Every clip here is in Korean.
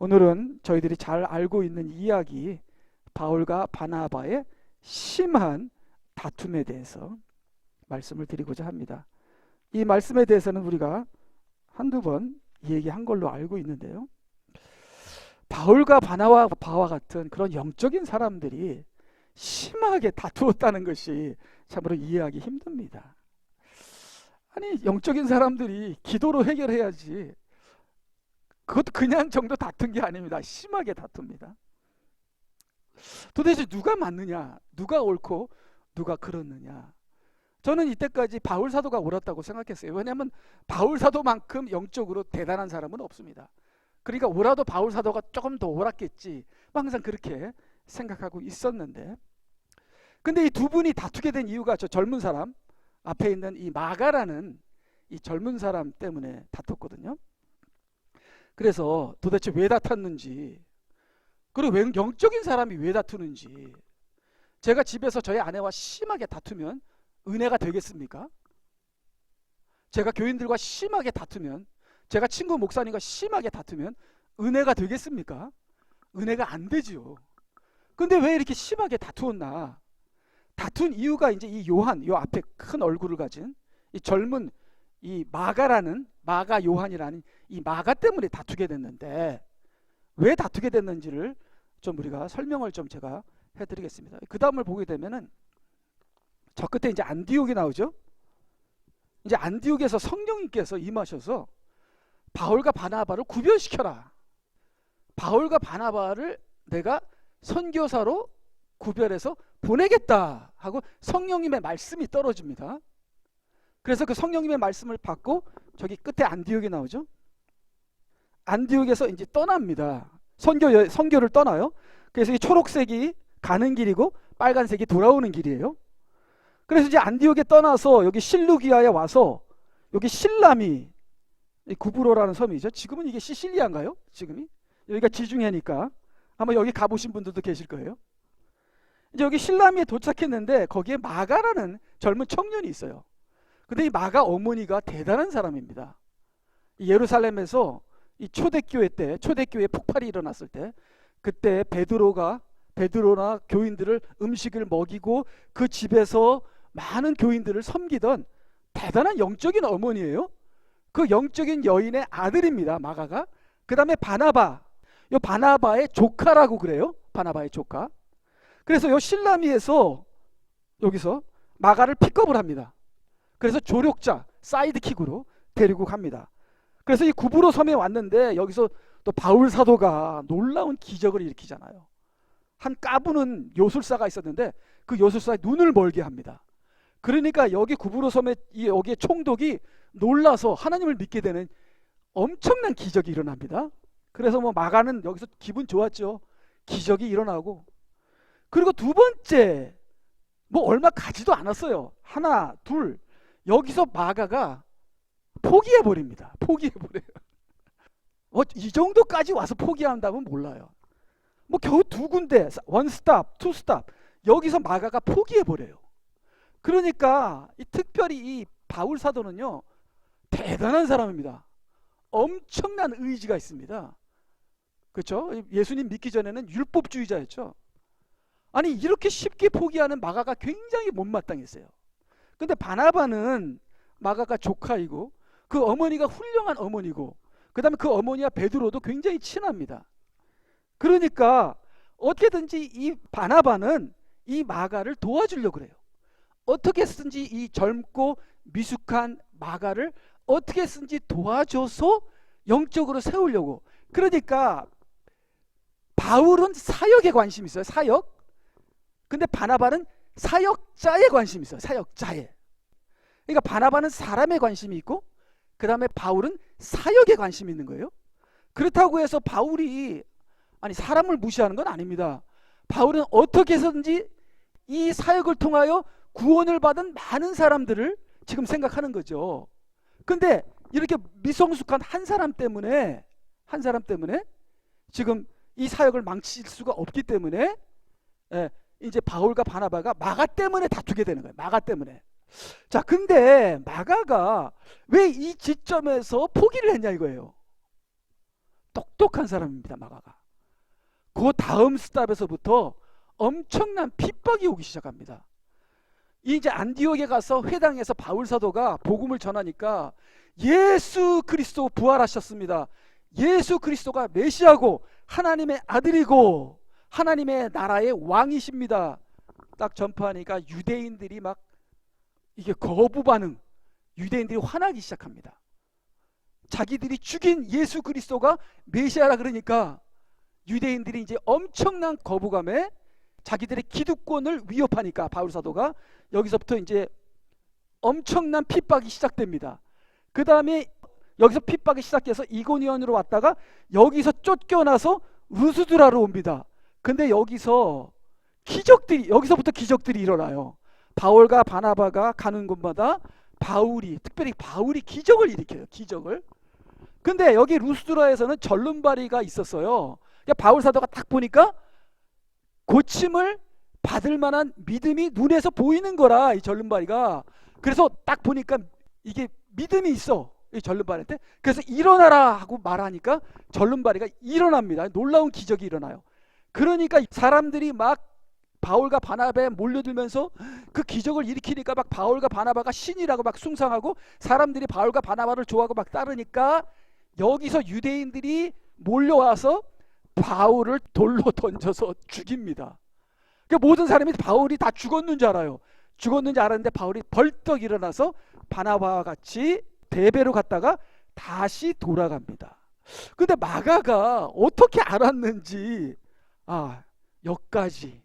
오늘은 저희들이 잘 알고 있는 이야기, 바울과 바나바의 심한 다툼에 대해서 말씀을 드리고자 합니다. 이 말씀에 대해서는 우리가 한두 번 얘기한 걸로 알고 있는데요. 바울과 바나바와 같은 그런 영적인 사람들이 심하게 다투었다는 것이 참으로 이해하기 힘듭니다. 아니, 영적인 사람들이 기도로 해결해야지, 그것도 그냥 정도 다툰 게 아닙니다. 심하게 다툽니다. 도대체 누가 맞느냐, 누가 옳고 누가 그렇느냐. 저는 이때까지 바울 사도가 옳았다고 생각했어요. 왜냐하면 바울 사도만큼 영적으로 대단한 사람은 없습니다. 그러니까 옳아도 바울 사도가 조금 더 옳았겠지, 항상 그렇게 생각하고 있었는데, 근데 이 두 분이 다투게 된 이유가 저 젊은 사람 앞에 있는 이 마가라는 이 젊은 사람 때문에 다퉜거든요. 그래서 도대체 왜 다퉜는지, 그리고 왜 영적인 사람이 왜 다투는지, 제가 집에서 저희 아내와 심하게 다투면 은혜가 되겠습니까? 제가 교인들과 심하게 다투면, 제가 친구 목사님과 심하게 다투면 은혜가 되겠습니까? 은혜가 안 되지요. 근데 왜 이렇게 심하게 다투었나? 다툰 이유가 이제 이 요한, 요 앞에 큰 얼굴을 가진 이 젊은 이 마가라는, 마가 요한이라는 이 마가 때문에 다투게 됐는데, 왜 다투게 됐는지를 좀 우리가 설명을 좀 제가 해드리겠습니다. 그 다음을 보게 되면은 저 끝에 이제 안디옥이 나오죠. 이제 안디옥에서 성령님께서 임하셔서 바울과 바나바를 구별시켜라. 바울과 바나바를 내가 선교사로 구별해서 보내겠다 하고 성령님의 말씀이 떨어집니다. 그래서 그 성령님의 말씀을 받고 저기 끝에 안디옥이 나오죠. 안디옥에서 이제 떠납니다. 선교를 떠나요. 그래서 이 초록색이 가는 길이고 빨간색이 돌아오는 길이에요. 그래서 이제 안디옥에 떠나서 여기 실루기아에 와서, 여기 실라미, 구브로라는 섬이죠. 지금은 이게 시실리아인가요? 지금이? 여기가 지중해니까 아마 여기 가보신 분들도 계실 거예요. 이제 여기 실라미에 도착했는데 거기에 마가라는 젊은 청년이 있어요. 근데 이 마가 어머니가 대단한 사람입니다. 예루살렘에서 이 초대교회 폭발이 일어났을 때, 그때 베드로나 교인들을 음식을 먹이고 그 집에서 많은 교인들을 섬기던 대단한 영적인 어머니예요. 그 영적인 여인의 아들입니다, 마가가. 그 다음에 바나바, 요 바나바의 조카라고 그래요. 바나바의 조카. 그래서 요 실라미에서 여기서 마가를 픽업을 합니다. 그래서 조력자, 사이드킥으로 데리고 갑니다. 그래서 이 구브로 섬에 왔는데 여기서 또 바울 사도가 놀라운 기적을 일으키잖아요. 한 까부는 요술사가 있었는데 그 요술사의 눈을 멀게 합니다. 그러니까 여기 구브로 섬에 여기에 총독이 놀라서 하나님을 믿게 되는 엄청난 기적이 일어납니다. 그래서 뭐 마가는 여기서 기분 좋았죠. 기적이 일어나고. 그리고 두 번째, 뭐 얼마 가지도 않았어요. 하나, 둘. 여기서 마가가 포기해버립니다. 포기해버려요. 이 정도까지 와서 포기한다면 몰라요. 뭐 겨우 두 군데, 원 스탑, 투 스탑, 여기서 마가가 포기해버려요. 그러니까 특별히 이 바울 사도는요, 대단한 사람입니다. 엄청난 의지가 있습니다. 그렇죠? 예수님 믿기 전에는 율법주의자였죠. 아니, 이렇게 쉽게 포기하는 마가가 굉장히 못마땅했어요. 근데 바나바는 마가가 조카이고 그 어머니가 훌륭한 어머니고, 그 다음에 그 어머니와 베드로도 굉장히 친합니다. 그러니까 어떻게든지 이 바나바는 이 마가를 도와주려고 그래요. 어떻게 쓰든지 이 젊고 미숙한 마가를 어떻게 쓰든지 도와줘서 영적으로 세우려고. 그러니까 바울은 사역에 관심이 있어요. 사역. 근데 바나바는 사역자에 관심이 있어요. 사역자에. 그러니까 바나바는 사람에 관심이 있고, 그 다음에 바울은 사역에 관심이 있는 거예요. 그렇다고 해서 바울이 사람을 무시하는 건 아닙니다. 바울은 어떻게 해서든지 이 사역을 통하여 구원을 받은 많은 사람들을 지금 생각하는 거죠. 근데 이렇게 미성숙한 한 사람 때문에 지금 이 사역을 망칠 수가 없기 때문에 이제 바울과 바나바가 마가 때문에 다투게 되는 거예요. 마가 때문에. 자, 근데 마가가 왜 이 지점에서 포기를 했냐 이거예요. 기적한 사람입니다. 마가가. 그 다음 스탑에서부터 엄청난 핍박이 오기 시작합니다. 이제 안디옥에 가서 회당에서 바울 사도가 복음을 전하니까 예수 그리스도 부활하셨습니다. 예수 그리스도가 메시아고 하나님의 아들이고 하나님의 나라의 왕이십니다. 딱 전파하니까 유대인들이 막 이게 거부 반응, 유대인들이 화나기 시작합니다. 자기들이 죽인 예수 그리스도가 메시아라 그러니까 유대인들이 이제 엄청난 거부감에 자기들의 기득권을 위협하니까 바울 사도가 여기서부터 이제 엄청난 핍박이 시작됩니다. 그 다음에 여기서 핍박이 시작해서 이고니온으로 왔다가 여기서 쫓겨나서 루스드라로 옵니다. 근데 여기서부터 기적들이 일어나요. 바울과 바나바가 가는 곳마다 특별히 바울이 기적을 일으켜요. 기적을. 근데 여기 루스드라에서는 절름발이가 있었어요. 그러니까 바울 사도가 딱 보니까 고침을 받을 만한 믿음이 눈에서 보이는 거라, 이 절름발이가. 그래서 딱 보니까 이게 믿음이 있어, 이 절름발한테. 그래서 일어나라 하고 말하니까 절름발이가 일어납니다. 놀라운 기적이 일어나요. 그러니까 사람들이 막 바울과 바나바에 몰려들면서 그 기적을 일으키니까 막 바울과 바나바가 신이라고 막 숭상하고 사람들이 바울과 바나바를 좋아하고 막 따르니까 여기서 유대인들이 몰려와서 바울을 돌로 던져서 죽입니다. 그러니까 모든 사람이 바울이 다 죽었는 줄 알아요. 죽었는 줄 알았는데 바울이 벌떡 일어나서 바나바와 같이 데베로 갔다가 다시 돌아갑니다. 근데 마가가 어떻게 알았는지,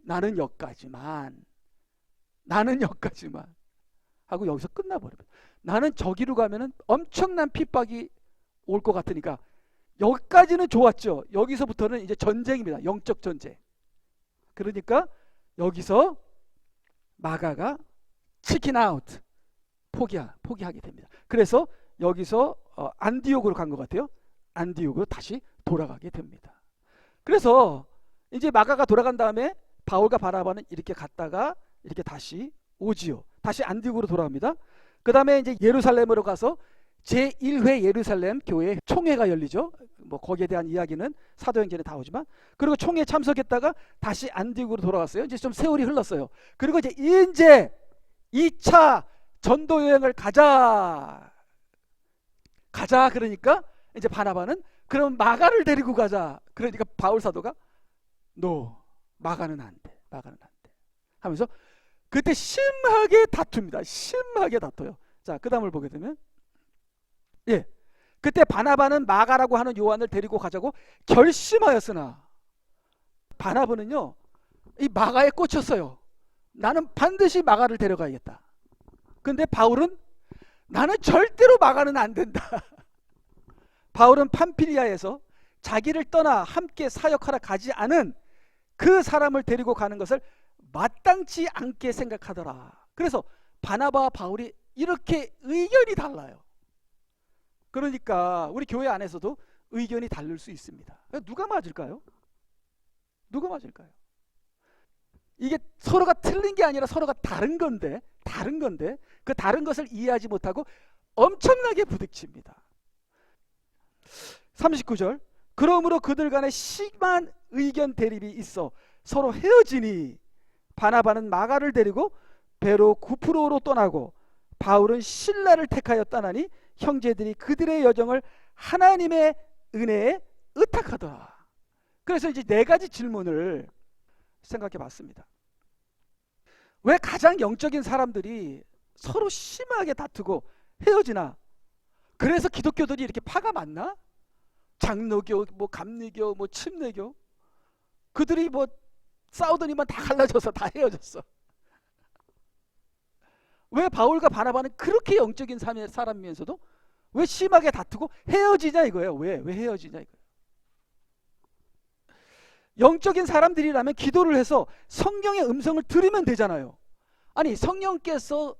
나는 여기까지만 하고 여기서 끝나버립니다. 나는 저기로 가면은 엄청난 핍박이 올 것 같으니까 여기까지는 좋았죠. 여기서부터는 이제 전쟁입니다. 영적 전쟁. 그러니까 여기서 마가가 치킨 아웃, 포기하게 됩니다. 그래서 여기서 안디옥으로 간 것 같아요. 안디옥으로 다시 돌아가게 됩니다. 그래서 이제 마가가 돌아간 다음에 바울과 바나바는 이렇게 갔다가 이렇게 다시 오지요. 다시 안디옥으로 돌아갑니다. 그 다음에 이제 예루살렘으로 가서 제1회 예루살렘 교회 총회가 열리죠. 뭐 거기에 대한 이야기는 사도행전에 다 오지만, 그리고 총회에 참석했다가 다시 안디옥으로 돌아갔어요. 이제 좀 세월이 흘렀어요. 그리고 이제 2차 전도 여행을 가자 그러니까 이제 바나바는 그럼 마가를 데리고 가자. 그러니까 바울 사도가 마가는 안 돼 하면서 그때 심하게 다툽니다. 심하게 다퉈요. 자, 그 다음을 보게 되면, 그때 바나바는 마가라고 하는 요한을 데리고 가자고 결심하였으나, 바나바는요 이 마가에 꽂혔어요. 나는 반드시 마가를 데려가야겠다. 근데 바울은 나는 절대로 마가는 안 된다. 바울은 팜필리아에서 자기를 떠나 함께 사역하러 가지 않은 그 사람을 데리고 가는 것을 마땅치 않게 생각하더라. 그래서 바나바와 바울이 이렇게 의견이 달라요. 그러니까 우리 교회 안에서도 의견이 다를 수 있습니다. 누가 맞을까요? 이게 서로가 틀린 게 아니라 서로가 다른 건데 그 다른 것을 이해하지 못하고 엄청나게 부딪힙니다. 39절, 그러므로 그들 간에 심한 의견 대립이 있어 서로 헤어지니 바나바는 마가를 데리고 배로 구프로로 떠나고 바울은 실라를 택하여 떠나니 형제들이 그들의 여정을 하나님의 은혜에 의탁하더라. 그래서 이제 4가지 질문을 생각해 봤습니다. 왜 가장 영적인 사람들이 서로 심하게 다투고 헤어지나? 그래서 기독교들이 이렇게 파가 많나? 장로교, 뭐 감리교, 뭐 침례교, 그들이 뭐 싸우더니만 다 갈라져서 다 헤어졌어. 왜 바울과 바나바는 그렇게 영적인 사람이면서도 왜 심하게 다투고 헤어지냐 이거예요. 왜 헤어지냐 이거예요. 영적인 사람들이라면 기도를 해서 성령의 음성을 들으면 되잖아요. 아니, 성령께서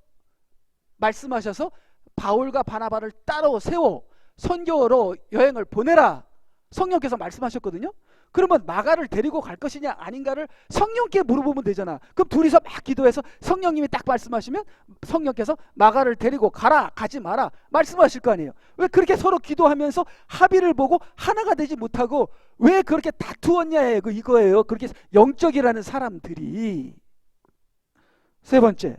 말씀하셔서 바울과 바나바를 따로 세워 선교로 여행을 보내라 성령께서 말씀하셨거든요. 그러면 마가를 데리고 갈 것이냐 아닌가를 성령께 물어보면 되잖아. 그럼 둘이서 막 기도해서 성령님이 딱 말씀하시면 성령께서 마가를 데리고 가라, 가지 마라 말씀하실 거 아니에요. 왜 그렇게 서로 기도하면서 합의를 보고 하나가 되지 못하고 왜 그렇게 다투었냐 이거예요. 그렇게 영적이라는 사람들이. 세 번째,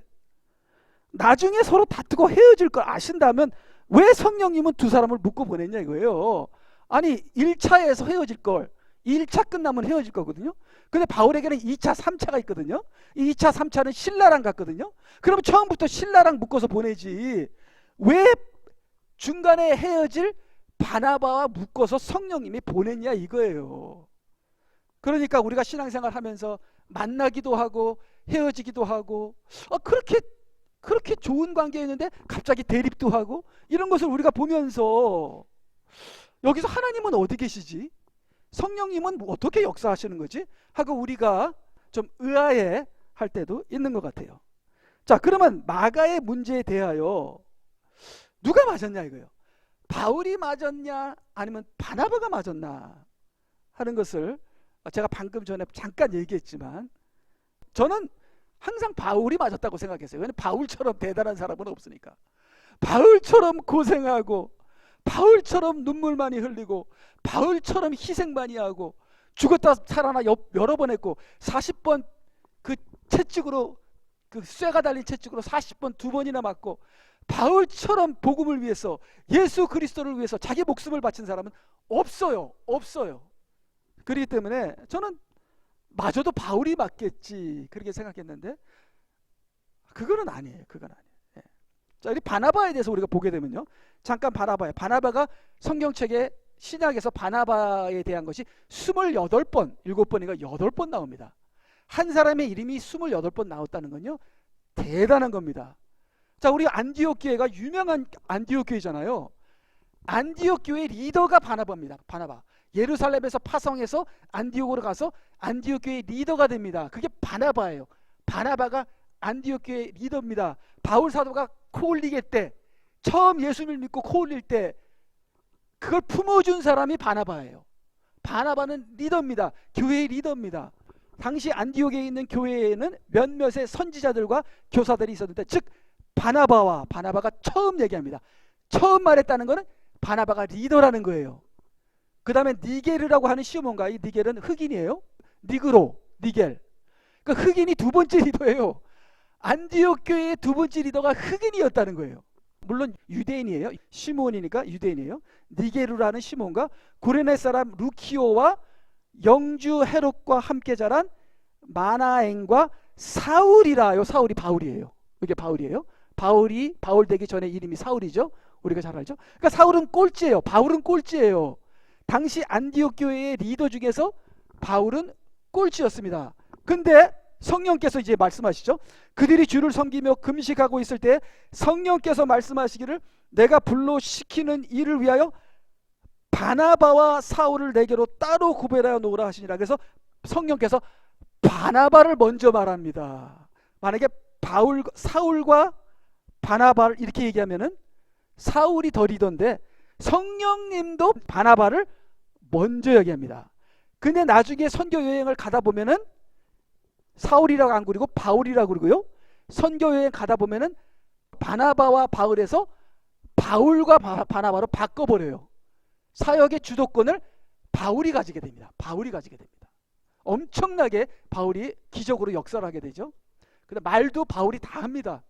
나중에 서로 다투고 헤어질 걸 아신다면 왜 성령님은 두 사람을 묶어 보냈냐 이거예요. 아니 1차에서 헤어질 걸 1차 끝나면 헤어질 거거든요. 근데 바울에게는 2차 3차가 있거든요. 이 2차 3차는 신라랑 같거든요. 그러면 처음부터 신라랑 묶어서 보내지 왜 중간에 헤어질 바나바와 묶어서 성령님이 보냈냐 이거예요. 그러니까 우리가 신앙생활 하면서 만나기도 하고 헤어지기도 하고 그렇게 좋은 관계였는데 갑자기 대립도 하고 이런 것을 우리가 보면서 여기서 하나님은 어디 계시지? 성령님은 어떻게 역사하시는 거지? 하고 우리가 좀 의아해 할 때도 있는 것 같아요. 자, 그러면 마가의 문제에 대하여 누가 맞았냐 이거예요. 바울이 맞았냐 아니면 바나바가 맞았나 하는 것을 제가 방금 전에 잠깐 얘기했지만 저는 항상 바울이 맞았다고 생각했어요. 왜냐하면 바울처럼 대단한 사람은 없으니까. 바울처럼 고생하고 바울처럼 눈물 많이 흘리고 바울처럼 희생 많이 하고 죽었다 살아나 여러 번 했고 40번 그 채찍으로 그 쇠가 달린 채찍으로 40번 2번이나 맞고 바울처럼 복음을 위해서 예수 그리스도를 위해서 자기 목숨을 바친 사람은 없어요. 그렇기 때문에 저는 마저도 바울이 맞겠지 그렇게 생각했는데 그건 아니에요. 예. 자, 우리 바나바에 대해서 우리가 보게 되면요. 잠깐 바나바가 성경책에 신약에서 바나바에 대한 것이 28번, 7번인가 8번 나옵니다. 한 사람의 이름이 28번 나왔다는 건요. 대단한 겁니다. 자, 우리 안디옥 교회가 유명한 안디옥 교회잖아요. 안디옥 교회의 리더가 바나바입니다. 바나바. 예루살렘에서 파송해서 안디옥으로 가서 안디옥 교회의 리더가 됩니다. 그게 바나바예요. 바나바가 안디옥 교회의 리더입니다. 바울 사도가 코 올리게 때 처음 예수님을 믿고 코 올릴 때 그걸 품어준 사람이 바나바예요. 바나바는 리더입니다. 교회의 리더입니다. 당시 안디옥에 있는 교회에는 몇몇의 선지자들과 교사들이 있었는데 즉 바나바가 처음 얘기합니다. 처음 말했다는 것은 바나바가 리더라는 거예요. 그 다음에 니게르라고 하는 시몬가, 이 니겔은 흑인이에요. 니겔. 그 흑인이 두 번째 리더예요. 안디옥 교회의 두 번째 리더가 흑인이었다는 거예요. 물론 유대인이에요. 시몬이니까 유대인이에요. 니게르라는 시몬과 구레네 사람 루키오와 영주 헤롯과 함께 자란 마나엔과 사울이라요. 사울이 바울이에요. 이게 바울이에요. 바울 되기 전에 이름이 사울이죠. 우리가 잘 알죠. 그러니까 사울은 꼴찌예요. 바울은 꼴찌예요. 당시 안디옥 교회의 리더 중에서 바울은 꼴찌였습니다. 근데 성령께서 이제 말씀하시죠. 그들이 주를 섬기며 금식하고 있을 때 성령께서 말씀하시기를 내가 불로 시키는 일을 위하여 바나바와 사울을 내게로 따로 구별하여 놓으라 하시니라. 그래서 성령께서 바나바를 먼저 말합니다. 만약에 사울과 바나바를 이렇게 얘기하면은 사울이 더 리더인데 성령님도 바나바를 먼저 얘기합니다. 근데 나중에 선교 여행을 가다 보면은 사울이라고 안 그리고 바울이라고 그러고요. 선교 여행 가다 보면은 바나바와 바울에서 바울과 바나바로 바꿔버려요. 사역의 주도권을 바울이 가지게 됩니다. 엄청나게 바울이 기적으로 역사를 하게 되죠. 근데 말도 바울이 다 합니다.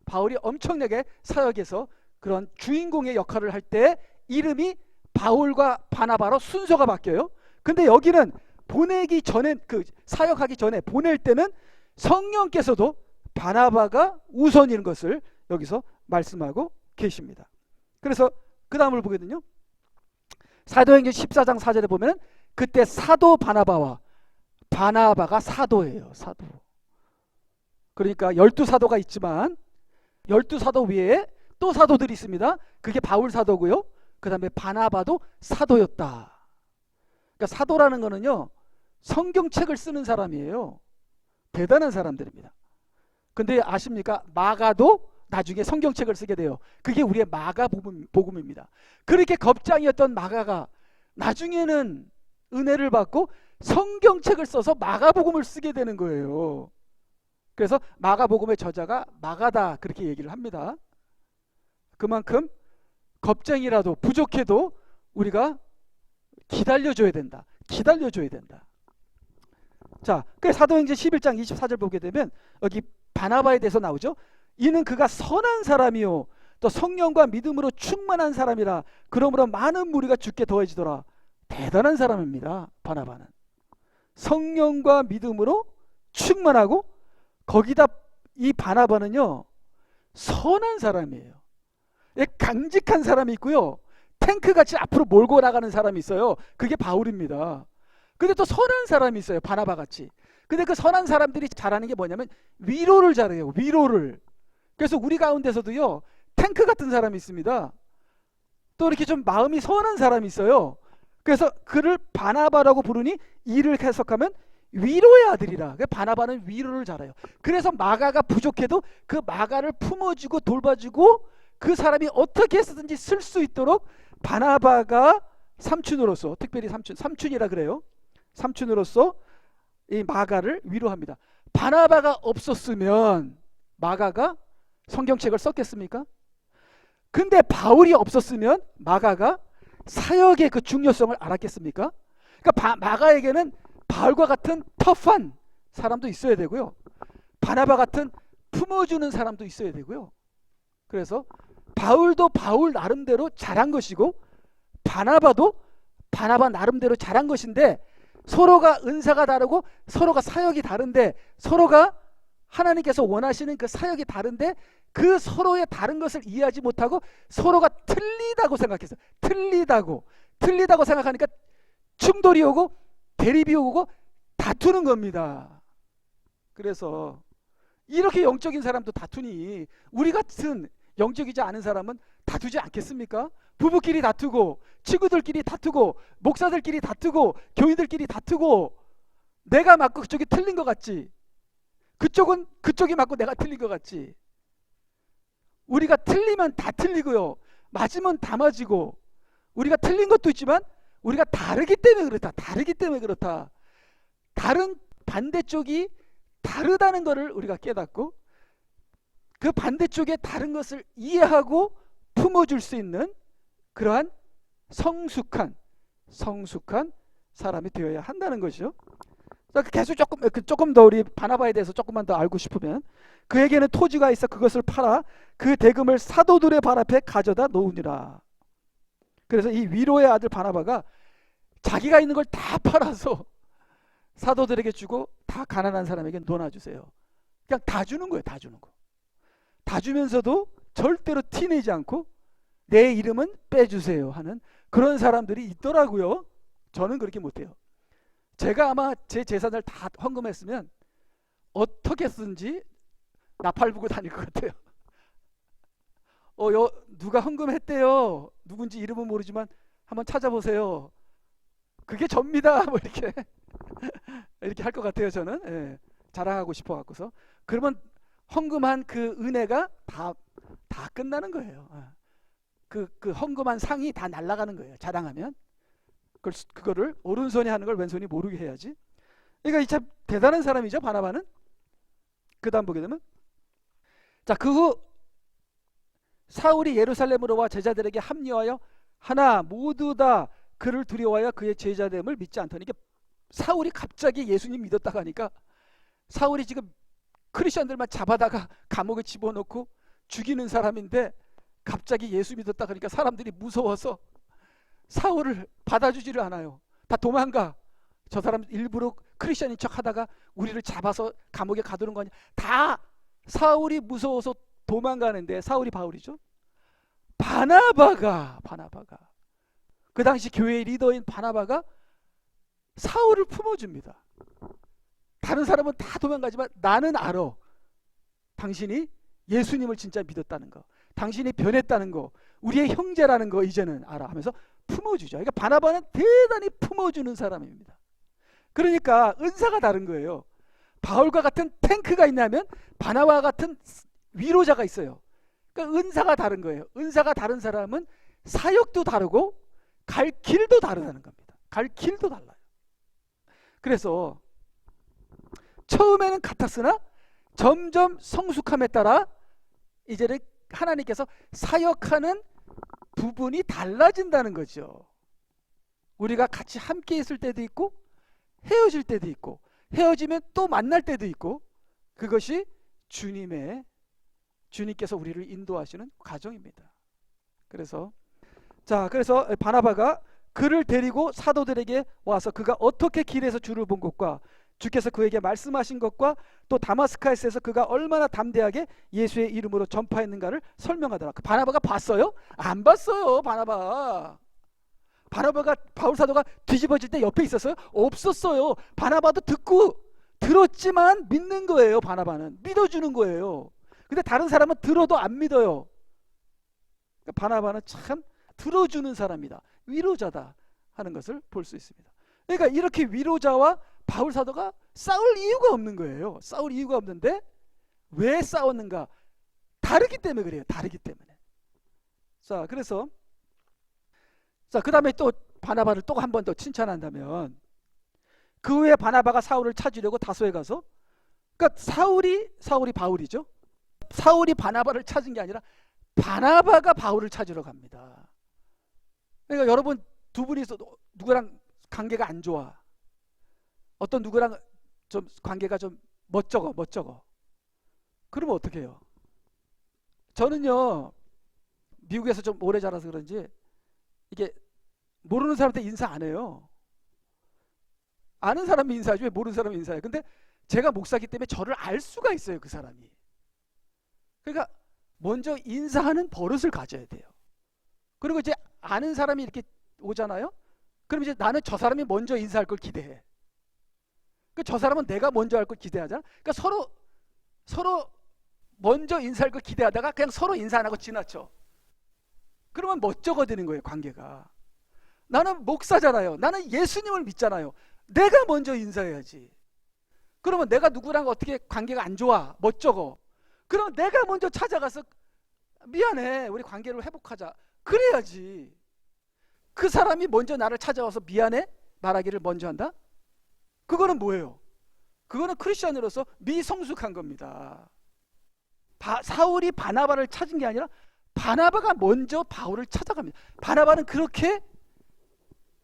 바울이 엄청나게 사역에서 그런 주인공의 역할을 할 때 이름이 바울과 바나바로 순서가 바뀌어요. 근데 여기는 보내기 전에 사역하기 전에 보낼 때는 성령께서도 바나바가 우선인 것을 여기서 말씀하고 계십니다. 그래서 그 다음을 보거든요. 사도행전 14장 4절에 보면 그때 사도 바나바가 사도예요. 사도. 그러니까 12사도가 있지만 12사도 위에 또 사도들이 있습니다. 그게 바울 사도고요. 그 다음에 바나바도 사도였다. 그러니까 사도라는 거는요, 성경책을 쓰는 사람이에요. 대단한 사람들입니다. 근데 아십니까? 마가도 나중에 성경책을 쓰게 돼요. 그게 우리의 마가 복음입니다. 그렇게 겁장이었던 마가가 나중에는 은혜를 받고 성경책을 써서 마가복음을 쓰게 되는 거예요. 그래서 마가복음의 저자가 마가다 그렇게 얘기를 합니다. 그만큼 겁쟁이라도 부족해도 우리가 기다려줘야 된다. 기다려줘야 된다. 자, 그 사도행전 11장 24절 보게 되면 여기 바나바에 대해서 나오죠. 이는 그가 선한 사람이요 또 성령과 믿음으로 충만한 사람이라 그러므로 많은 무리가 주께 더해지더라. 대단한 사람입니다. 바나바는 성령과 믿음으로 충만하고 거기다 이 바나바는요 선한 사람이에요. 강직한 사람이 있고요 탱크같이 앞으로 몰고 나가는 사람이 있어요. 그게 바울입니다. 근데 또 선한 사람이 있어요. 바나바같이. 근데 그 선한 사람들이 잘하는 게 뭐냐면 위로를 잘해요. 위로를. 그래서 우리 가운데서도요 탱크 같은 사람이 있습니다. 또 이렇게 좀 마음이 선한 사람이 있어요. 그래서 그를 바나바라고 부르니 이를 해석하면 위로의 아들이라. 바나바는 위로를 잘해요. 그래서 마가가 부족해도 그 마가를 품어주고 돌봐주고 그 사람이 어떻게 해서든지 쓸 수 있도록 바나바가 삼촌으로서, 특별히 삼촌이라 그래요. 삼촌으로서 이 마가를 위로합니다. 바나바가 없었으면 마가가 성경책을 썼겠습니까? 근데 바울이 없었으면 마가가 사역의 그 중요성을 알았겠습니까? 그러니까 마가에게는 바울과 같은 터프한 사람도 있어야 되고요. 바나바 같은 품어주는 사람도 있어야 되고요. 그래서 바울도 바울 나름대로 잘한 것이고 바나바도 바나바 나름대로 잘한 것인데 서로가 은사가 다르고 서로가 사역이 다른데 서로가 하나님께서 원하시는 그 사역이 다른데 그 서로의 다른 것을 이해하지 못하고 서로가 틀리다고 생각해서 틀리다고 생각하니까 충돌이 오고 대립이 오고 다투는 겁니다. 그래서 이렇게 영적인 사람도 다투니 우리 같은 영적이지 않은 사람은 다투지 않겠습니까? 부부끼리 다투고 친구들끼리 다투고 목사들끼리 다투고 교인들끼리 다투고 내가 맞고 그쪽이 틀린 것 같지, 그쪽이 맞고 내가 틀린 것 같지. 우리가 틀리면 다 틀리고요 맞으면 다 맞이고 우리가 틀린 것도 있지만 우리가 다르기 때문에 그렇다. 다른 반대쪽이 다르다는 것을 우리가 깨닫고 그 반대쪽의 다른 것을 이해하고 품어줄 수 있는 그러한 성숙한 사람이 되어야 한다는 것이죠. 계속 조금 더 우리 바나바에 대해서 조금만 더 알고 싶으면 그에게는 토지가 있어 그것을 팔아 그 대금을 사도들의 발 앞에 가져다 놓으니라. 그래서 이 위로의 아들 바나바가 자기가 있는 걸 다 팔아서 사도들에게 주고 다 가난한 사람에게 나눠주세요. 그냥 다 주는 거예요. 다 주는 거. 다 주면서도 절대로 티내지 않고 내 이름은 빼주세요 하는 그런 사람들이 있더라고요. 저는 그렇게 못해요. 제가 아마 제 재산을 다 헌금했으면 어떻게 쓰든지 나팔 부고 다닐 것 같아요. 누가 헌금했대요. 누군지 이름은 모르지만 한번 찾아보세요. 그게 접니다. 뭐 이렇게 할 것 같아요. 저는 자랑하고 싶어 갖고서. 그러면 헌금한 그 은혜가 다 끝나는 거예요. 그 헌금한 상이 다 날아가는 거예요. 자랑하면. 그거를 오른손이 하는 걸 왼손이 모르게 해야지. 그러니까 이 참 대단한 사람이죠. 바나바는. 그 다음 보게 되면 그 후 사울이 예루살렘으로 와 제자들에게 합류하여 하나 모두 다 그를 두려워하여 그의 제자됨을 믿지 않더니. 이게 사울이 갑자기 예수님 믿었다고 하니까 사울이 지금 크리스천들만 잡아다가 감옥에 집어넣고 죽이는 사람인데 갑자기 예수 믿었다고 하니까 사람들이 무서워서 사울을 받아주지를 않아요. 다 도망가. 저 사람 일부러 크리스천인 척 하다가 우리를 잡아서 감옥에 가두는 거 아니야. 다 사울이 무서워서 도망가는데 사울이 바울이죠. 바나바가 그 당시 교회의 리더인 바나바가 사울을 품어줍니다. 다른 사람은 다 도망가지만 나는 알아. 당신이 예수님을 진짜 믿었다는 거, 당신이 변했다는 거, 우리의 형제라는 거 이제는 알아 하면서 품어주죠. 그러니까 바나바는 대단히 품어주는 사람입니다. 그러니까 은사가 다른 거예요. 바울과 같은 탱크가 있냐면 바나바와 같은 위로자가 있어요. 그러니까 은사가 다른 거예요. 은사가 다른 사람은 사역도 다르고 갈 길도 다르다는 겁니다. 갈 길도 달라요. 그래서 처음에는 같았으나 점점 성숙함에 따라 이제는 하나님께서 사역하는 부분이 달라진다는 거죠. 우리가 같이 함께 있을 때도 있고 헤어질 때도 있고 헤어지면 또 만날 때도 있고, 그것이 주님께서 우리를 인도하시는 과정입니다. 그래서 바나바가 그를 데리고 사도들에게 와서 그가 어떻게 길에서 주를 본 것과 주께서 그에게 말씀하신 것과 또 다마스카스에서 그가 얼마나 담대하게 예수의 이름으로 전파했는가를 설명하더라. 그 바나바가 봤어요? 안 봤어요. 바나바가 바울 사도가 뒤집어질 때 옆에 있었어요? 없었어요. 바나바도 들었지만 믿는 거예요. 바나바는 믿어주는 거예요. 근데 다른 사람은 들어도 안 믿어요. 바나바는 참 들어주는 사람이다, 위로자다 하는 것을 볼 수 있습니다. 그러니까 이렇게 위로자와 바울 사도가 싸울 이유가 없는 거예요. 싸울 이유가 없는데 왜 싸웠는가? 다르기 때문에 그래요. 다르기 때문에. 그래서 그 다음에 또 바나바를 또 한 번 더 칭찬한다면, 그 후에 바나바가 사울을 찾으려고 다소에 가서, 그러니까 사울이 바울이죠. 사울이 바나바를 찾은 게 아니라 바나바가 바울을 찾으러 갑니다. 그러니까 여러분, 두 분이서 누구랑 관계가 안 좋아, 어떤 누구랑 좀 관계가 좀 멋쩍어, 그러면 어떻게 해요? 저는요, 미국에서 좀 오래 자라서 그런지 이게 모르는 사람한테 인사 안 해요. 아는 사람이 인사하지 왜 모르는 사람이 인사해요? 근데 제가 목사기 때문에 저를 알 수가 있어요, 그 사람이. 그러니까 먼저 인사하는 버릇을 가져야 돼요. 그리고 이제 아는 사람이 이렇게 오잖아요. 그럼 이제 나는 저 사람이 먼저 인사할 걸 기대해. 저 사람은 내가 먼저 할 걸 기대하잖아. 그러니까 서로 먼저 인사할 걸 기대하다가 그냥 서로 인사 안 하고 지나쳐. 그러면 멋쩍어지는 거예요, 관계가. 나는 목사잖아요. 나는 예수님을 믿잖아요. 내가 먼저 인사해야지. 그러면 내가 누구랑 어떻게 관계가 안 좋아, 멋쩍어, 그러면 내가 먼저 찾아가서 미안해, 우리 관계를 회복하자, 그래야지. 그 사람이 먼저 나를 찾아와서 미안해 말하기를 먼저 한다? 그거는 뭐예요? 그거는 크리스천으로서 미성숙한 겁니다. 사울이 바나바를 찾은 게 아니라 바나바가 먼저 바울을 찾아갑니다. 바나바는 그렇게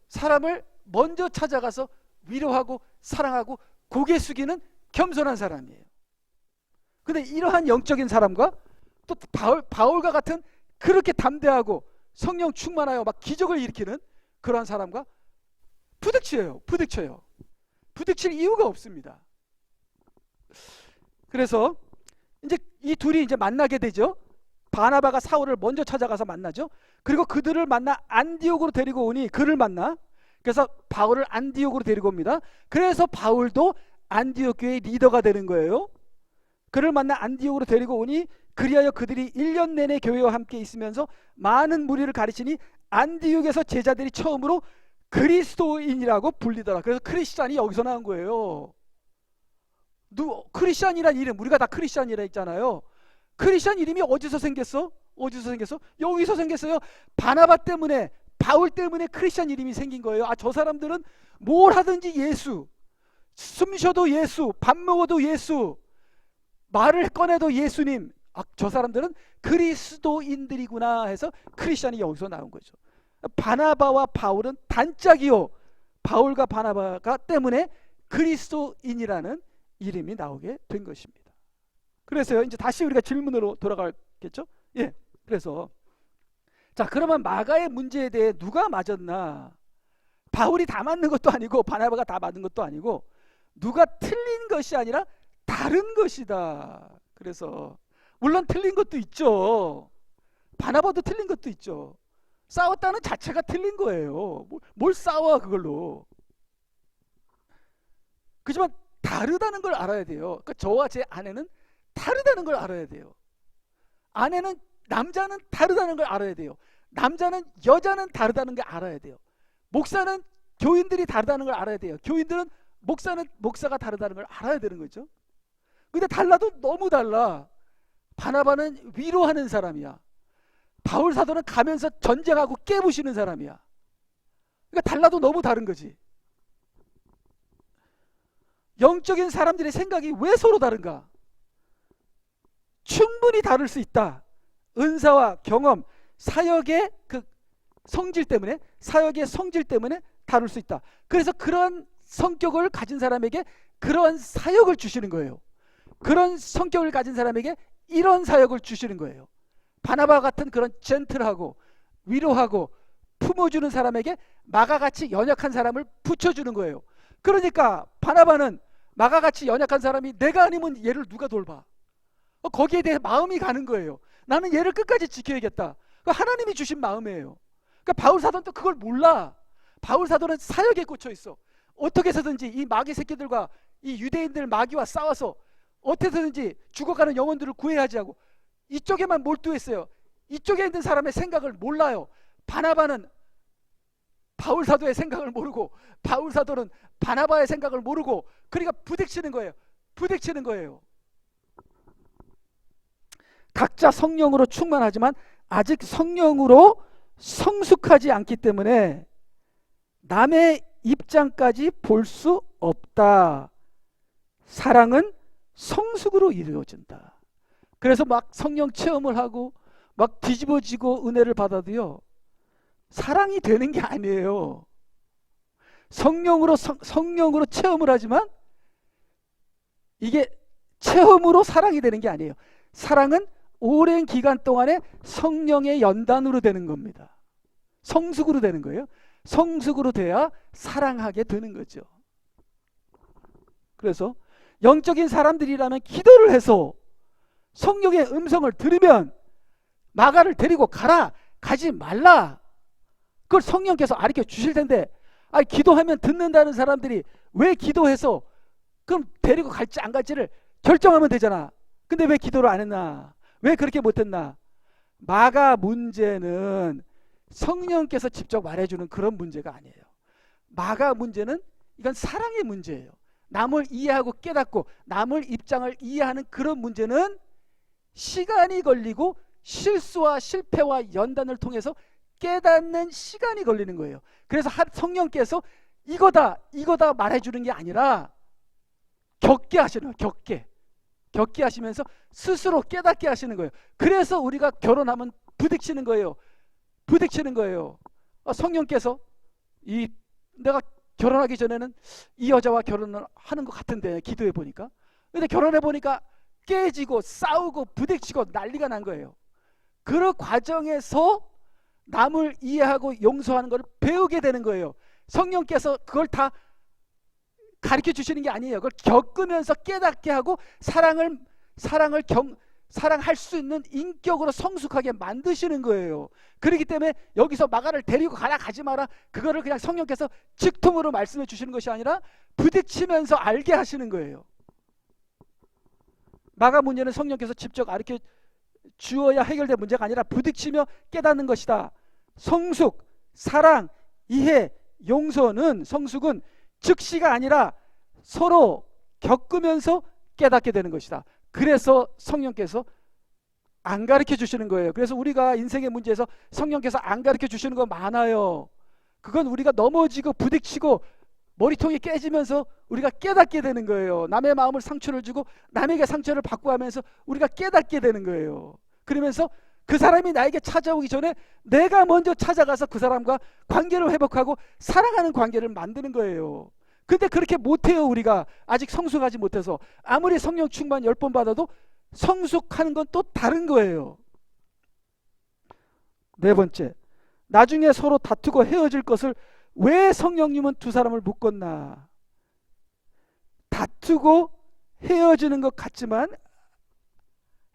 사람을 먼저 찾아가서 위로하고 사랑하고 고개 숙이는 겸손한 사람이에요. 근데 이러한 영적인 사람과 또 바울과 같은 그렇게 담대하고 성령 충만하여 막 기적을 일으키는 그러한 사람과 부딪혀요. 부딪힐 이유가 없습니다. 그래서 이제 이 둘이 이제 만나게 되죠. 바나바가 사울을 먼저 찾아가서 만나죠. 그리고 그들을 만나 안디옥으로 데리고 오니 그를 만나, 그래서 바울을 안디옥으로 데리고 옵니다. 그래서 바울도 안디옥 교회의 리더가 되는 거예요. 그를 만나 안디옥으로 데리고 오니 그리하여 그들이 1년 내내 교회와 함께 있으면서 많은 무리를 가르치니 안디옥에서 제자들이 처음으로 그리스도인이라고 불리더라. 그래서 크리스찬이 여기서 나온 거예요. 크리스찬이란 이름, 우리가 다 크리스찬이라 했잖아요. 크리스찬 이름이 어디서 생겼어? 여기서 생겼어요. 바나바 때문에, 바울 때문에 크리스찬 이름이 생긴 거예요. 저 사람들은 뭘 하든지 예수, 숨 쉬어도 예수, 밥 먹어도 예수, 말을 꺼내도 예수님. 저 사람들은 그리스도인들이구나 해서 크리스찬이 여기서 나온 거죠. 바나바와 바울은 단짝이요, 바울과 바나바가 때문에 그리스도인이라는 이름이 나오게 된 것입니다. 그래서요, 이제 다시 우리가 질문으로 돌아가겠죠? 예. 그래서 그러면 마가의 문제에 대해 누가 맞았나? 바울이 다 맞는 것도 아니고 바나바가 다 맞은 것도 아니고, 누가 틀린 것이 아니라 다른 것이다. 그래서 물론 틀린 것도 있죠. 바나바도 틀린 것도 있죠. 싸웠다는 자체가 틀린 거예요. 뭘 싸워 그걸로. 그렇지만 다르다는 걸 알아야 돼요. 그러니까 저와 제 아내는 다르다는 걸 알아야 돼요. 남자는 다르다는 걸 알아야 돼요. 남자는 여자는 다르다는 걸 알아야 돼요. 목사는 교인들이 다르다는 걸 알아야 돼요. 교인들은 목사가 다르다는 걸 알아야 되는 거죠. 근데 달라도 너무 달라. 바나바는 위로하는 사람이야. 바울 사도는 가면서 전쟁하고 깨부시는 사람이야. 그러니까 달라도 너무 다른 거지. 영적인 사람들의 생각이 왜 서로 다른가? 충분히 다를 수 있다. 은사와 경험, 사역의 그 성질 때문에, 사역의 성질 때문에 다를 수 있다. 그래서 그런 성격을 가진 사람에게 그런 사역을 주시는 거예요. 그런 성격을 가진 사람에게 이런 사역을 주시는 거예요. 바나바 같은 그런 젠틀하고 위로하고 품어주는 사람에게 마가같이 연약한 사람을 붙여주는 거예요. 그러니까 바나바는 마가같이 연약한 사람이 내가 아니면 얘를 누가 돌봐? 거기에 대해 마음이 가는 거예요. 나는 얘를 끝까지 지켜야겠다. 하나님이 주신 마음이에요. 그러니까 바울 사도는 그걸 몰라. 바울 사도는 사역에 꽂혀 있어. 어떻게 해서든지 이 마귀 새끼들과 이 유대인들 마귀와 싸워서 어떻게 해서든지 죽어가는 영혼들을 구해야지 하고 이쪽에만 몰두했어요. 이쪽에 있는 사람의 생각을 몰라요. 바나바는 바울 사도의 생각을 모르고 바울 사도는 바나바의 생각을 모르고 그러니까 부딪히는 거예요. 부딪히는 거예요. 각자 성령으로 충만하지만 아직 성령으로 성숙하지 않기 때문에 남의 입장까지 볼 수 없다. 사랑은 성숙으로 이루어진다. 그래서 막 성령 체험을 하고 막 뒤집어지고 은혜를 받아도요, 사랑이 되는 게 아니에요. 성령으로 체험을 하지만 이게 체험으로 사랑이 되는 게 아니에요. 사랑은 오랜 기간 동안에 성령의 연단으로 되는 겁니다. 성숙으로 되는 거예요. 성숙으로 돼야 사랑하게 되는 거죠. 그래서 영적인 사람들이라면 기도를 해서 성령의 음성을 들으면 마가를 데리고 가라, 가지 말라, 그걸 성령께서 가르쳐 주실 텐데, 기도하면 듣는다는 사람들이 왜 기도해서 그럼 데리고 갈지 안 갈지를 결정하면 되잖아. 근데 왜 기도를 안 했나? 왜 그렇게 못했나? 마가 문제는 성령께서 직접 말해주는 그런 문제가 아니에요. 마가 문제는 이건 사랑의 문제예요. 남을 이해하고 깨닫고 남을 입장을 이해하는 그런 문제는 시간이 걸리고 실수와 실패와 연단을 통해서 깨닫는 시간이 걸리는 거예요. 그래서 성령께서 이거다 말해주는 게 아니라 겪게 하시는 거예요. 겪게 하시면서 스스로 깨닫게 하시는 거예요. 그래서 우리가 결혼하면 부딪히는 거예요. 성령께서 내가 결혼하기 전에는 이 여자와 결혼을 하는 것 같은데 기도해 보니까, 근데 결혼해 보니까 깨지고 싸우고 부딪히고 난리가 난 거예요. 그 과정에서 남을 이해하고 용서하는 걸 배우게 되는 거예요. 성령께서 그걸 다 가르쳐 주시는 게 아니에요. 그걸 겪으면서 깨닫게 하고 사랑할 수 있는 인격으로 성숙하게 만드시는 거예요. 그렇기 때문에 여기서 마가를 데리고 가라, 가지 마라, 그거를 그냥 성령께서 직통으로 말씀해 주시는 것이 아니라 부딪히면서 알게 하시는 거예요. 마가 문제는 성령께서 직접 가르쳐 주어야 해결될 문제가 아니라 부딪히며 깨닫는 것이다. 성숙, 사랑, 이해, 용서는, 성숙은 즉시가 아니라 서로 겪으면서 깨닫게 되는 것이다. 그래서 성령께서 안 가르쳐 주시는 거예요. 그래서 우리가 인생의 문제에서 성령께서 안 가르쳐 주시는 거 많아요. 그건 우리가 넘어지고 부딪히고 머리통이 깨지면서 우리가 깨닫게 되는 거예요. 남의 마음을 상처를 주고 남에게 상처를 받고 하면서 우리가 깨닫게 되는 거예요. 그러면서 그 사람이 나에게 찾아오기 전에 내가 먼저 찾아가서 그 사람과 관계를 회복하고 사랑하는 관계를 만드는 거예요. 근데 그렇게 못해요. 우리가 아직 성숙하지 못해서. 아무리 성령 충만 10번 받아도 성숙하는 건 또 다른 거예요. 네 번째, 나중에 서로 다투고 헤어질 것을 왜 성령님은 두 사람을 묶었나? 다투고 헤어지는 것 같지만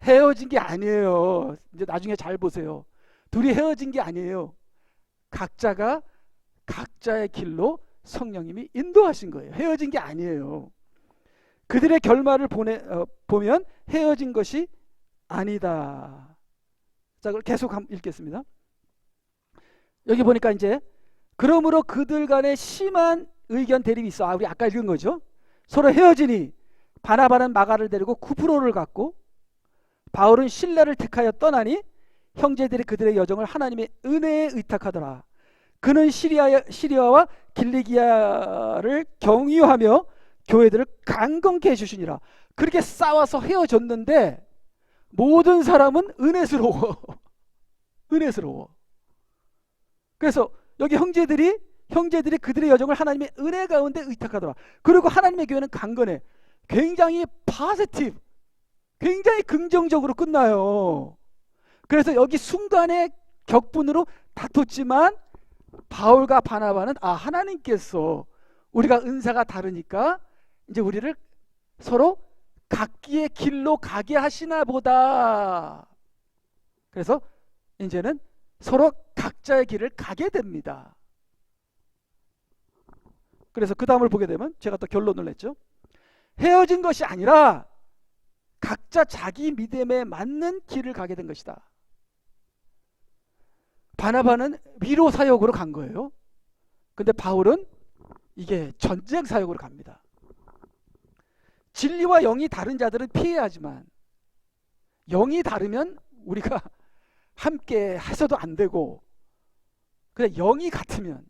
헤어진 게 아니에요. 이제 나중에 잘 보세요. 둘이 헤어진 게 아니에요. 각자가 각자의 길로 성령님이 인도하신 거예요. 헤어진 게 아니에요. 그들의 결말을 보면 헤어진 것이 아니다. 자, 그걸 계속 읽겠습니다. 여기 보니까 이제 그러므로 그들 간에 심한 의견 대립이 있어. 우리 아까 읽은 거죠. 서로 헤어지니 바나바는 마가를 데리고 쿠프로를 갔고 바울은 실라를 택하여 떠나니 형제들이 그들의 여정을 하나님의 은혜에 의탁하더라. 그는 시리아와 길리기아를 경유하며 교회들을 강건케 해주시니라. 그렇게 싸워서 헤어졌는데 모든 사람은 은혜스러워. 은혜스러워. 그래서 여기 형제들이 그들의 여정을 하나님의 은혜 가운데 의탁하더라. 그리고 하나님의 교회는 강건해. 굉장히 파지티브, 굉장히 긍정적으로 끝나요. 그래서 여기 순간의 격분으로 다퉜지만 바울과 바나바는 하나님께서 우리가 은사가 다르니까 이제 우리를 서로 각기의 길로 가게 하시나 보다. 그래서 이제는 서로 각자의 길을 가게 됩니다. 그래서 그 다음을 보게 되면 제가 또 결론을 냈죠. 헤어진 것이 아니라 각자 자기 믿음에 맞는 길을 가게 된 것이다. 바나바는 위로 사역으로 간 거예요. 근데 바울은 이게 전쟁 사역으로 갑니다. 진리와 영이 다른 자들은 피해야 하지만 영이 다르면 우리가 함께 해서도 안 되고, 그냥 영이 같으면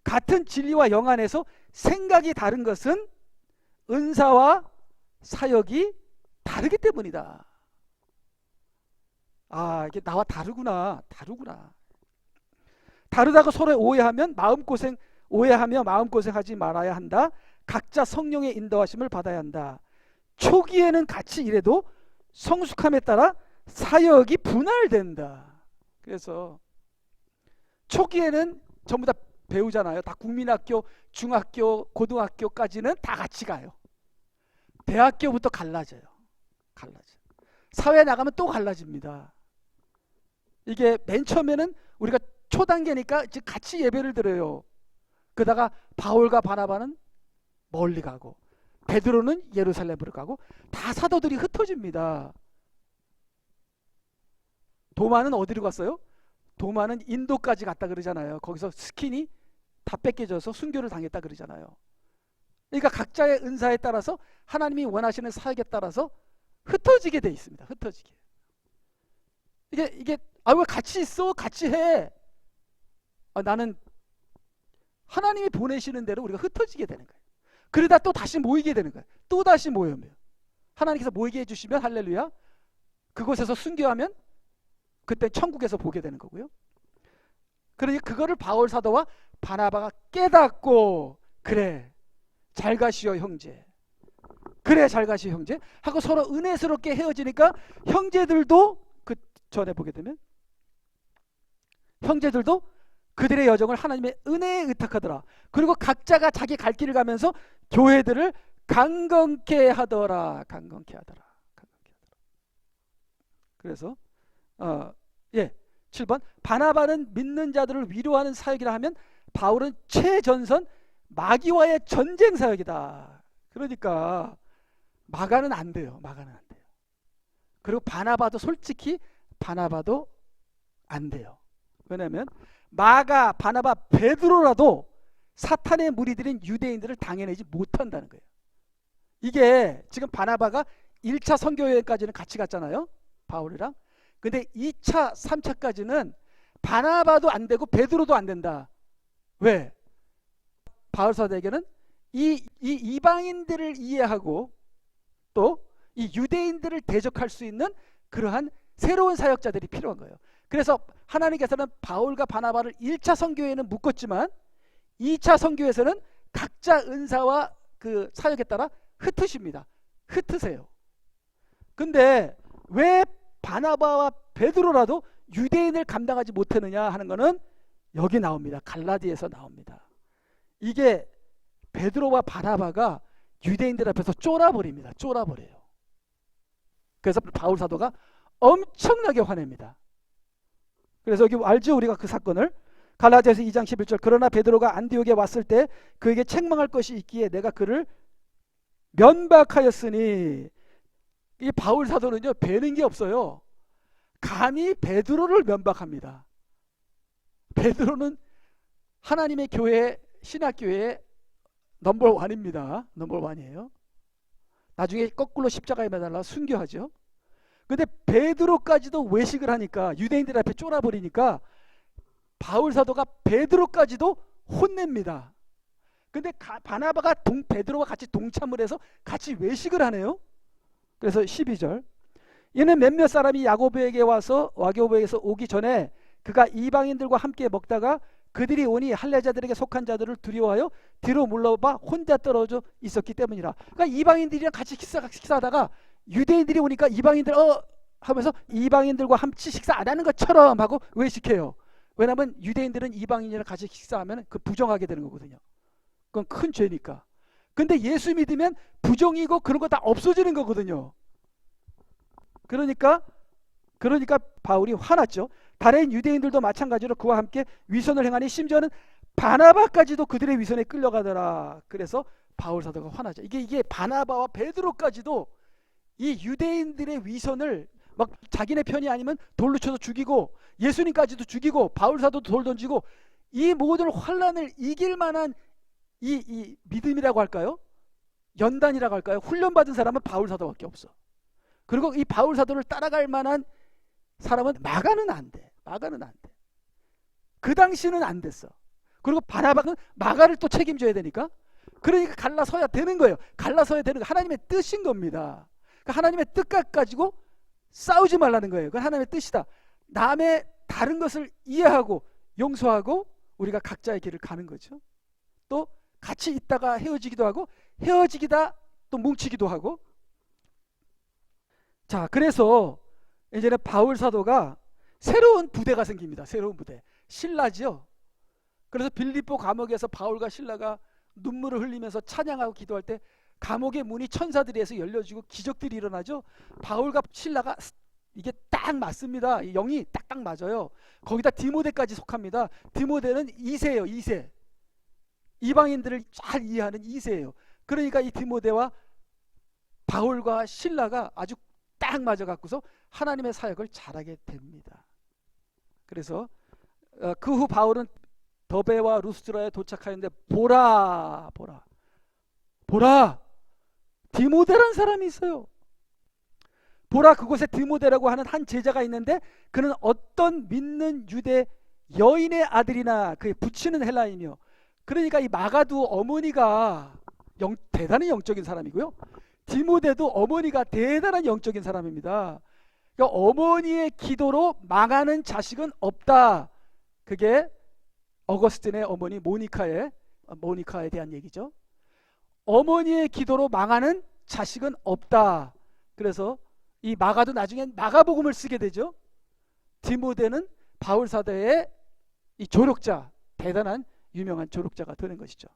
같은 진리와 영 안에서 생각이 다른 것은 은사와 사역이 다르기 때문이다. 이게 나와 다르구나. 다르다고 서로 오해하며 마음고생하지 말아야 한다. 각자 성령의 인도하심을 받아야 한다. 초기에는 같이 일해도 성숙함에 따라 사역이 분할된다. 그래서 초기에는 전부 다 배우잖아요. 다 국민학교, 중학교, 고등학교까지는 다 같이 가요. 대학교부터 갈라져요. 사회 나가면 또 갈라집니다. 이게 맨 처음에는 우리가 초단계니까 이제 같이 예배를 드려요. 그러다가 바울과 바나바는 멀리 가고 베드로는 예루살렘으로 가고 다 사도들이 흩어집니다. 도마는 어디로 갔어요? 도마는 인도까지 갔다 그러잖아요. 거기서 스킨이 다 뺏겨져서 순교를 당했다 그러잖아요. 그러니까 각자의 은사에 따라서 하나님이 원하시는 사역에 따라서 흩어지게 돼 있습니다. 흩어지게. 이게 왜 같이 있어? 같이 해. 나는 하나님이 보내시는 대로 우리가 흩어지게 되는 거예요. 그러다 또 다시 모이게 되는 거예요. 또 다시 모이면 하나님께서 모이게 해주시면 할렐루야. 그곳에서 순교하면 그때 천국에서 보게 되는 거고요. 그러니 그거를 바울 사도와 바나바가 깨닫고, 그래 잘 가시오 형제, 그래 잘 가시오 형제 하고 서로 은혜스럽게 헤어지니까 형제들도 그 전에 보게 되면 형제들도 그들의 여정을 하나님의 은혜에 의탁하더라. 그리고 각자가 자기 갈 길을 가면서 교회들을 강건케 하더라. 그래서 7번 바나바는 믿는 자들을 위로하는 사역이라 하면 바울은 최전선 마귀와의 전쟁 사역이다. 그러니까 마가는 안 돼요. 그리고 솔직히 바나바도 안 돼요. 왜냐하면 마가, 바나바, 베드로라도 사탄의 무리들인 유대인들을 당해내지 못한다는 거예요. 이게 지금 바나바가 1차 선교여행까지는 같이 갔잖아요. 바울이랑. 근데 2차, 3차까지는 바나바도 안 되고 베드로도 안 된다. 왜? 바울 사도에게는 이 이방인들을 이해하고 또 이 유대인들을 대적할 수 있는 그러한 새로운 사역자들이 필요한 거예요. 그래서 하나님께서는 바울과 바나바를 1차 선교회에는 묶었지만 2차 선교에서는 각자 은사와 그 사역에 따라 흩으세요. 근데 왜 바나바와 베드로라도 유대인을 감당하지 못했느냐 하는 것은 여기 나옵니다. 갈라디아에서 나옵니다. 이게 베드로와 바나바가 유대인들 앞에서 쫄아버려요. 그래서 바울 사도가 엄청나게 화냅니다. 그래서 여기 알죠? 우리가 그 사건을 갈라디아서 2장 11절 그러나 베드로가 안디옥에 왔을 때 그에게 책망할 것이 있기에 내가 그를 면박하였으니, 이 바울 사도는요 배는 게 없어요. 감히 베드로를 면박합니다. 베드로는 하나님의 교회, 신학교회의 넘버원입니다. 넘버원이에요. 나중에 거꾸로 십자가에 매달라 순교하죠. 근데 베드로까지도 외식을 하니까 유대인들 앞에 쫄아버리니까 바울 사도가 베드로까지도 혼냅니다. 근데 바나바가 베드로와 같이 동참을 해서 같이 외식을 하네요. 그래서 12절, 이는 몇몇 사람이 야고보에게서 오기 전에 그가 이방인들과 함께 먹다가 그들이 오니 할례자들에게 속한 자들을 두려워하여 뒤로 물러봐 혼자 떨어져 있었기 때문이라. 그러니까 이방인들이랑 같이 식사하다가 유대인들이 오니까 이방인들 하면서 이방인들과 함께 식사 안 하는 것처럼 하고 외식해요. 왜냐하면 유대인들은 이방인이랑 같이 식사하면 그 부정하게 되는 거거든요. 그건 큰 죄니까. 근데 예수 믿으면 부정이고 그런 거 다 없어지는 거거든요. 그러니까 바울이 화났죠. 다른 유대인들도 마찬가지로 그와 함께 위선을 행하니 심지어는 바나바까지도 그들의 위선에 끌려가더라. 그래서 바울 사도가 화나죠. 이게 바나바와 베드로까지도 이 유대인들의 위선을 막 자기네 편이 아니면 돌로 쳐서 죽이고 예수님까지도 죽이고 바울 사도도 돌 던지고 이 모든 환란을 이길 만한 이 믿음이라고 할까요? 연단이라고 할까요? 훈련받은 사람은 바울 사도밖에 없어. 그리고 이 바울 사도를 따라갈 만한 사람은 마가는 안 돼. 그 당시는 안 됐어. 그리고 바나바는 마가를 또 책임져야 되니까. 그러니까 갈라서야 되는 거예요. 하나님의 뜻인 겁니다. 그러니까 하나님의 뜻 가지고 싸우지 말라는 거예요. 그건 하나님의 뜻이다. 남의 다른 것을 이해하고 용서하고 우리가 각자의 길을 가는 거죠. 또 같이 있다가 헤어지기도 하고 헤어지기다 또 뭉치기도 하고. 자, 그래서 이제는 바울 사도가 새로운 부대가 생깁니다. 새로운 부대. 신라지요. 그래서 빌립보 감옥에서 바울과 신라가 눈물을 흘리면서 찬양하고 기도할 때 감옥의 문이 천사들에서 열려지고 기적들이 일어나죠. 바울과 신라가 이게 딱 맞습니다. 영이 딱딱 맞아요. 거기다 디모데까지 속합니다. 디모데는 2세예요. 2세. 이방인들을 잘 이해하는 2세예요. 그러니까 이 디모데와 바울과 신라가 아주 딱 맞아갖고서 하나님의 사역을 잘하게 됩니다. 그래서 그 후 바울은 더베와 루스드라에 도착하였는데 보라 디모데라는 사람이 있어요. 보라, 그곳에 디모데라고 하는 한 제자가 있는데 그는 어떤 믿는 유대 여인의 아들이나 그의 부치는 헬라이며, 그러니까 이 마가도 어머니가 대단히 영적인 사람이고요. 디모데도 어머니가 대단한 영적인 사람입니다. 그러니까 어머니의 기도로 망하는 자식은 없다. 그게 어거스틴의 어머니 모니카에 대한 얘기죠. 어머니의 기도로 망하는 자식은 없다. 그래서 이 마가도 나중엔 마가복음을 쓰게 되죠. 디모데는 바울 사도의 이 조력자, 대단한 유명한 조력자가 되는 것이죠.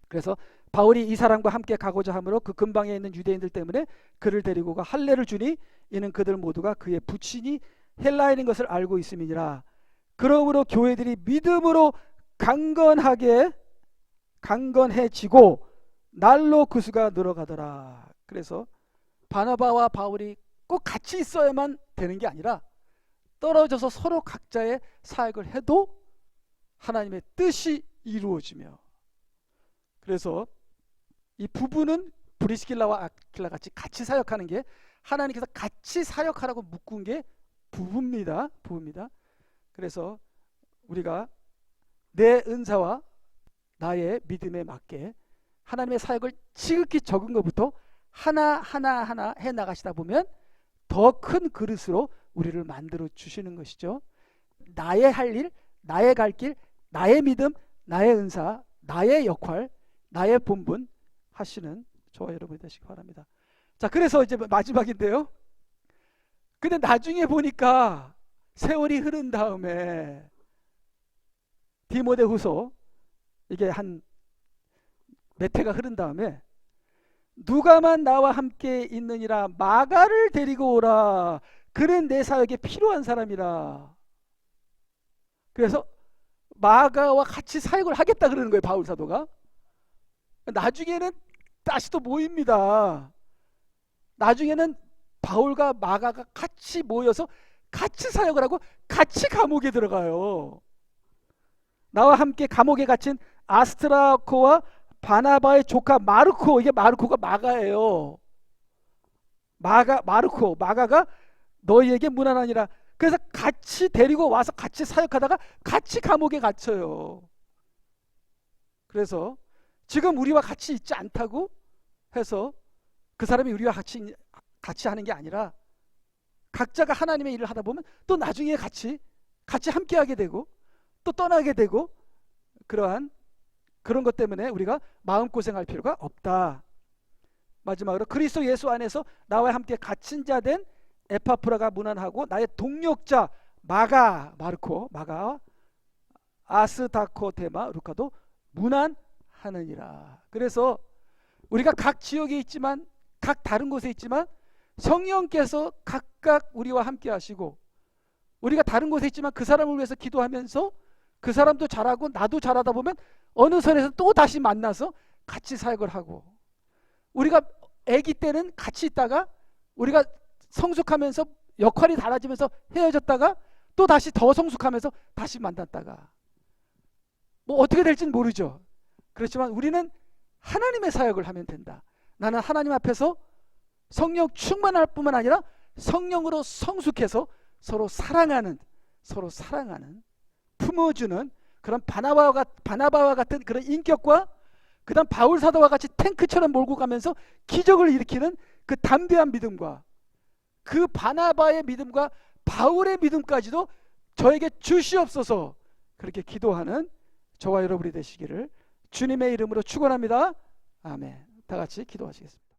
그래서 바울이 이 사람과 함께 가고자 하므로 그 근방에 있는 유대인들 때문에 그를 데리고 가 할례를 주니 이는 그들 모두가 그의 부친이 헬라인인 것을 알고 있음이니라. 그러므로 교회들이 믿음으로 강건해지고 날로 그 수가 늘어가더라. 그래서 바나바와 바울이 꼭 같이 있어야만 되는 게 아니라 떨어져서 서로 각자의 사역을 해도 하나님의 뜻이 이루어지며, 그래서 이 부부는 브리스길라와 아킬라 같이 사역하는 게 하나님께서 같이 사역하라고 묶은 게 부부입니다. 그래서 우리가 내 은사와 나의 믿음에 맞게 하나님의 사역을 지극히 적은 것부터 하나 해나가시다 보면 더 큰 그릇으로 우리를 만들어 주시는 것이죠. 나의 할 일, 나의 갈 길, 나의 믿음, 나의 은사, 나의 역할, 나의 본분 하시는 저와 여러분이 되시기 바랍니다. 자, 그래서 이제 마지막인데요. 근데 나중에 보니까 세월이 흐른 다음에 디모데후서 이게 한 몇 해가 흐른 다음에 누가만 나와 함께 있느니라 마가를 데리고 오라. 그는 내 사역에 필요한 사람이라. 그래서 마가와 같이 사역을 하겠다 그러는 거예요, 바울 사도가. 나중에는 다시 또 모입니다. 나중에는 바울과 마가가 같이 모여서 같이 사역을 하고 같이 감옥에 들어가요. 나와 함께 감옥에 갇힌 아스트라코와 바나바의 조카 마르코, 이게 마르코가 마가예요. 마가가 너희에게 무난하니라. 그래서 같이 데리고 와서 같이 사역하다가 같이 감옥에 갇혀요. 그래서 지금 우리와 같이 있지 않다고 해서 그 사람이 우리와 같이 하는 게 아니라 각자가 하나님의 일을 하다 보면 또 나중에 같이 함께 하게 되고 또 떠나게 되고 그런 것 때문에 우리가 마음고생할 필요가 없다. 마지막으로 그리스도 예수 안에서 나와 함께 갇힌 자 된 에파프라가 문안하고 나의 동력자 마가 아스다코데마 루카도 문안하느니라. 그래서 우리가 각 지역에 있지만 각 다른 곳에 있지만 성령께서 각각 우리와 함께 하시고 우리가 다른 곳에 있지만 그 사람을 위해서 기도하면서 그 사람도 잘하고 나도 잘하다 보면 어느 선에서 또 다시 만나서 같이 사역을 하고 우리가 아기 때는 같이 있다가 우리가 성숙하면서 역할이 달라지면서 헤어졌다가 또 다시 더 성숙하면서 다시 만났다가 뭐 어떻게 될지는 모르죠. 그렇지만 우리는 하나님의 사역을 하면 된다. 나는 하나님 앞에서 성령 충만할 뿐만 아니라 성령으로 성숙해서 서로 사랑하는 품어주는 그런 바나바와 같은 그런 인격과 그 다음 바울 사도와 같이 탱크처럼 몰고 가면서 기적을 일으키는 그 담대한 믿음과 그 바나바의 믿음과 바울의 믿음까지도 저에게 주시옵소서 그렇게 기도하는 저와 여러분이 되시기를 주님의 이름으로 축원합니다. 아멘. 다 같이 기도하시겠습니다.